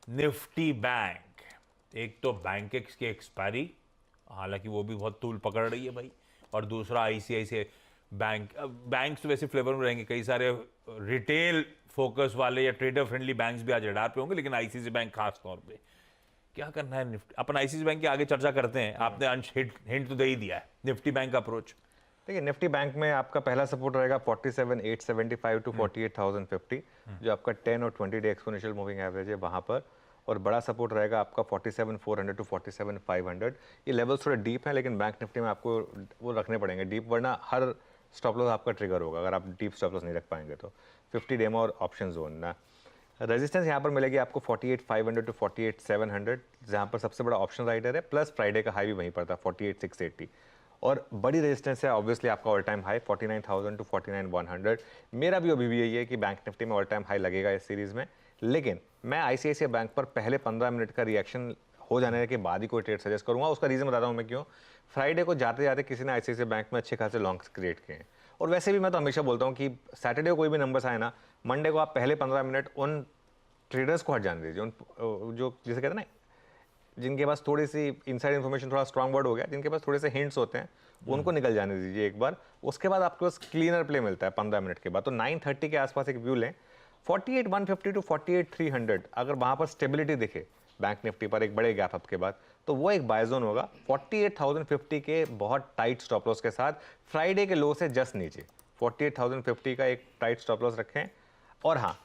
Nifty bank, एक तो Bankex की एक्सपायरी, हालांकि वो भी बहुत तूल पकड़ रही है भाई, और दूसरा आईसीआईसीआई बैंक। बैंक्स तो वैसे फ्लेवर में रहेंगे, कई सारे रिटेल फोकस वाले या ट्रेडर फ्रेंडली बैंक्स भी आज रडार पे होंगे, लेकिन आईसीआईसीआई बैंक खास तौर पे क्या करना है निफ्टी। अपन आईसीआईसीआई बैंक की आगे चर्चा करते हैं, आपने अंश हिंट तो दे ही दिया है निफ्टी बैंक का अप्रोच। देखिए निफ्टी बैंक में आपका पहला सपोर्ट रहेगा 47,875 टू 48,050, जो आपका 10 और 20 डे एक्सपोनेंशियल मूविंग एवरेज है वहां पर। और बड़ा सपोर्ट रहेगा आपका 47,400 टू 47,500। ये लेवल्स थोड़े डीप हैं, लेकिन बैंक निफ्टी में आपको वो रखने पड़ेंगे डीप, वरना हर स्टॉप लॉस आपका ट्रिगर होगा अगर आप डीप स्टॉप लॉस नहीं रख पाएंगे तो। 50 डेमो और ऑप्शन जोन ना। रेजिस्टेंस यहाँ पर मिलेगी आपको 48,500 टू 48,700, जहाँ पर सबसे बड़ा ऑप्शन राइडर है, प्लस फ्राइडे का हाई भी वहीं पर था 48,680। और बड़ी रेजिस्टेंस है ऑब्वियसली आपका ऑल टाइम हाई 49,000 टू 49,100। मेरा भी अभी भी यही है कि बैंक निफ्टी में ऑल टाइम हाई लगेगा इस सीरीज में, लेकिन मैं आईसीआईसीआई बैंक पर पहले 15 मिनट का रिएक्शन हो जाने के बाद ही कोई ट्रेड सजेस्ट करूंगा। उसका रीजन बताता हूं मैं क्यों। फ्राइडे को जाते जाते किसी ने आईसीआईसीआई बैंक में अच्छे खासे लॉन्ग्स क्रिएट किए हैं, और वैसे भी मैं तो हमेशा बोलता हूँ कि सैटरडे को कोई भी नंबर्स आए ना, मंडे को आप पहले 15 मिनट उन ट्रेडर्स को हट जाने दीजिए, उन जो जिसे कहते हैं ना, जिनके पास थोड़ी सी इनसाइड इन्फॉर्मेशन, थोड़ा स्ट्रांग वर्ड हो गया, जिनके पास थोड़े से हिंट्स होते हैं, उनको निकल जाने दीजिए एक बार। उसके बाद आपके पास क्लीनर प्ले मिलता है 15 मिनट के बाद। तो 9:30 के आसपास एक व्यू लें, 48,150 टू 48,300, अगर वहां पर स्टेबिलिटी दिखे बैंक निफ्टी पर एक बड़े गैप अप के बाद, तो वो एक बाय जोन होगा 48,050 के बहुत टाइट स्टॉप लॉस के साथ, फ्राइडे के लो से जस्ट नीचे 48,050 का एक टाइट स्टॉप लॉस रखें। और हाँ,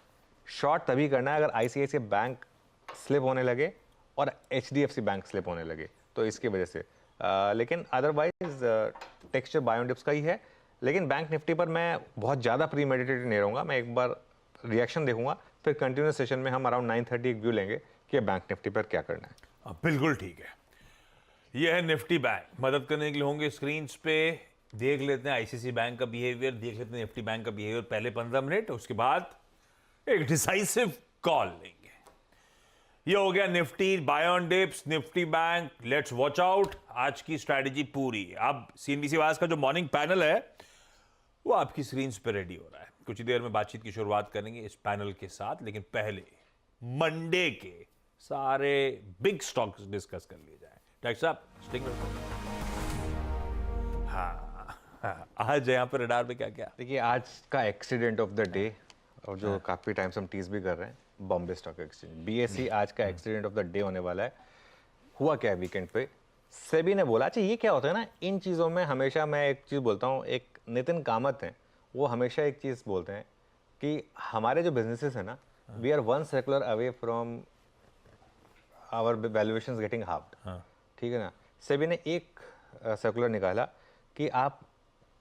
शॉर्ट तभी करना है अगर आईसीआईसीआई बैंक स्लिप होने लगे और एचडीएफसी बैंक स्लिप होने लगे, तो इसकी वजह से। लेकिन otherwise texture buy on dips का ही है। लेकिन बैंक निफ्टी पर मैं बहुत ज़्यादा प्री मेडिटेटेड नहीं रहूँगा, मैं एक बार रिएक्शन देखूंगा, फिर कंटिन्यूस सेशन में हम अराउंड 9:30 एक व्यू लेंगे कि बैंक निफ्टी पर क्या करना है। बिल्कुल ठीक है, यह है निफ्टी बैंक। मदद करने के लिए होंगे स्क्रीन पे, देख लेते हैं आईसीआईसीआई बैंक का बिहेवियर, देख लेते हैं निफ्टी बैंक का बिहेवियर पहले 15 मिनट, उसके बाद एक डिसाइसिव कॉल लेंगे। ये हो गया Nifty buy on dips, Nifty bank, let's watch out. आज की स्ट्रैटेजी पूरी। अब सीएनबीसी आवाज का जो मॉर्निंग पैनल है वो आपकी स्क्रीन पे रेडी हो रहा है। कुछ ही देर में बातचीत की शुरुआत करेंगे इस पैनल के साथ, लेकिन पहले मंडे के सारे बिग स्टॉक्स डिस्कस कर लिए जाए। डॉक्टर साहब स्टिक में। हाँ, आज यहाँ पर रडार पे क्या क्या? देखिए आज का एक्सीडेंट ऑफ द डे, और जो काफ़ी टाइम से हम टीज भी कर रहे हैं, बॉम्बे स्टॉक एक्सचेंज बीएसई आज का एक्सीडेंट ऑफ द डे होने वाला है। हुआ क्या है वीकेंड पे, सेबी ने बोला, अच्छा ये क्या होता है ना इन चीज़ों में, हमेशा मैं एक चीज़ बोलता हूँ, एक नितिन कामत हैं, वो हमेशा एक चीज़ बोलते हैं कि हमारे जो बिजनेसेस है ना, we are one circular away from our valuations getting halved. ठीक है ना। सेबी ने एक सर्कुलर निकाला कि आप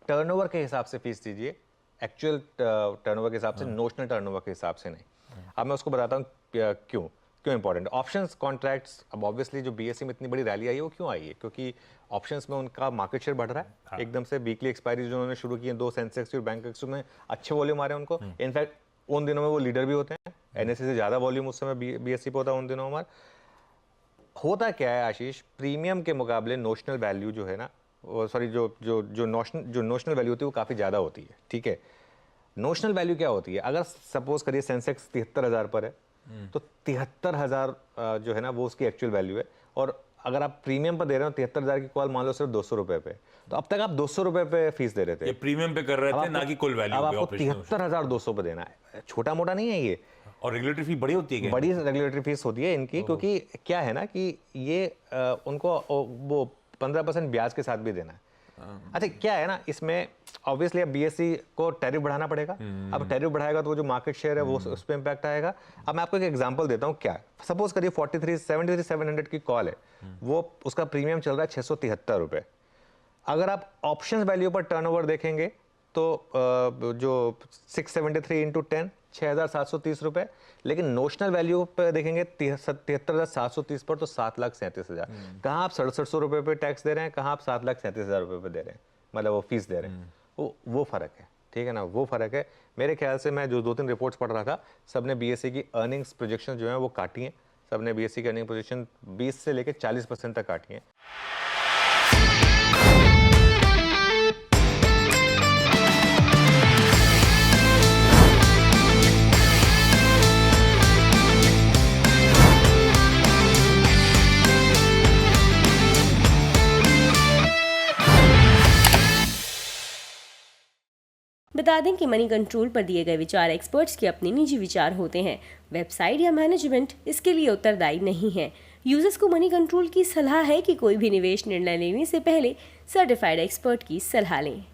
टर्नओवर के हिसाब से फीस दीजिए, एक्चुअल टर्नओवर के हिसाब से, नोशनल टर्नओवर के हिसाब से नहीं। अब मैं उसको बताता हूँ क्यों इंपॉर्टेंट। ऑप्शंस कॉन्ट्रैक्ट्स, अब ऑब्वियसली जो बीएसई में इतनी बड़ी रैली आई है वो क्यों आई है, क्योंकि ऑप्शंस में उनका मार्केट शेयर बढ़ रहा है एकदम से। वीकली एक्सपायरी जो उन्होंने शुरू की है, 2 सेंसेक्स और बैंक में अच्छे वॉल्यूम आ रहे हैं उनको। इनफैक्ट उन दिनों में वो लीडर भी होते हैं, एनएससी से ज़्यादा वॉल्यूम उस समय बीएसई पे होता है उन दिनों में। होता क्या है आशीष, प्रीमियम के मुकाबले नोशनल वैल्यू जो है ना, सॉरी जो नोशनल वैल्यू होती है वो काफ़ी ज़्यादा होती है। ठीक है, नोशनल वैल्यू क्या होती है, अगर सपोज करिए सेंसेक्स 73,000 पर है, तो 73,000 जो है ना वो उसकी एक्चुअल वैल्यू है। और अगर आप प्रीमियम पर दे रहे हो 73,000 की कॉल मान लो सिर्फ 200 रुपए पे, तो अब तक आप 200 रुपए पे फीस दे रहे थे, ये प्रीमियम पे कर रहे थे, ना कि कुल वैल्यू। अब आपको 73,200 पे देना है, छोटा मोटा नहीं है ये। और रेगुलेटरी फी बड़ी होती है, बड़ी रेगुलेटरी फीस होती है इनकी, क्योंकि क्या है ना कि ये उनको वो 15% ब्याज के साथ भी देना है। अच्छा क्या है ना इसमें, ऑब्वियसली अब बीएसई को टैरिफ बढ़ाना पड़ेगा। अब टैरिफ बढ़ाएगा तो वो जो मार्केट शेयर है वो उस पर इंपैक्ट आएगा। अब मैं आपको एक एग्जांपल देता हूँ, क्या सपोज करिए 73,700 की कॉल है, वो उसका प्रीमियम चल रहा है 673 रुपए। अगर आप ऑप्शन वैल्यू पर टर्नओवर देखेंगे तो जो 673 इंटू 10 6,730 रुपए, लेकिन नोशनल वैल्यू पे देखेंगे 73,730 पर तो 7,37,000। कहाँ आप 6,700 रुपए पे टैक्स दे रहे हैं, कहाँ आप 7,37,000 रुपए पे दे रहे हैं, मतलब वो फीस दे रहे हैं। वो फर्क है, ठीक है ना, वो फर्क है। मेरे ख्याल से मैं जो 2-3 रिपोर्ट्स पढ़ रहा था, सबने बीएसई की अर्निंग्स प्रोजेक्शन जो है वो काटी हैं, सबने बीएसई की अर्निंग प्रोजेक्शन 20 से लेकर 40% तक काटी हैं। बता दें कि मनी कंट्रोल पर दिए गए विचार एक्सपर्ट्स के अपने निजी विचार होते हैं। वेबसाइट या मैनेजमेंट इसके लिए उत्तरदायी नहीं है। यूजर्स को मनी कंट्रोल की सलाह है कि कोई भी निवेश निर्णय लेने से पहले सर्टिफाइड एक्सपर्ट की सलाह लें।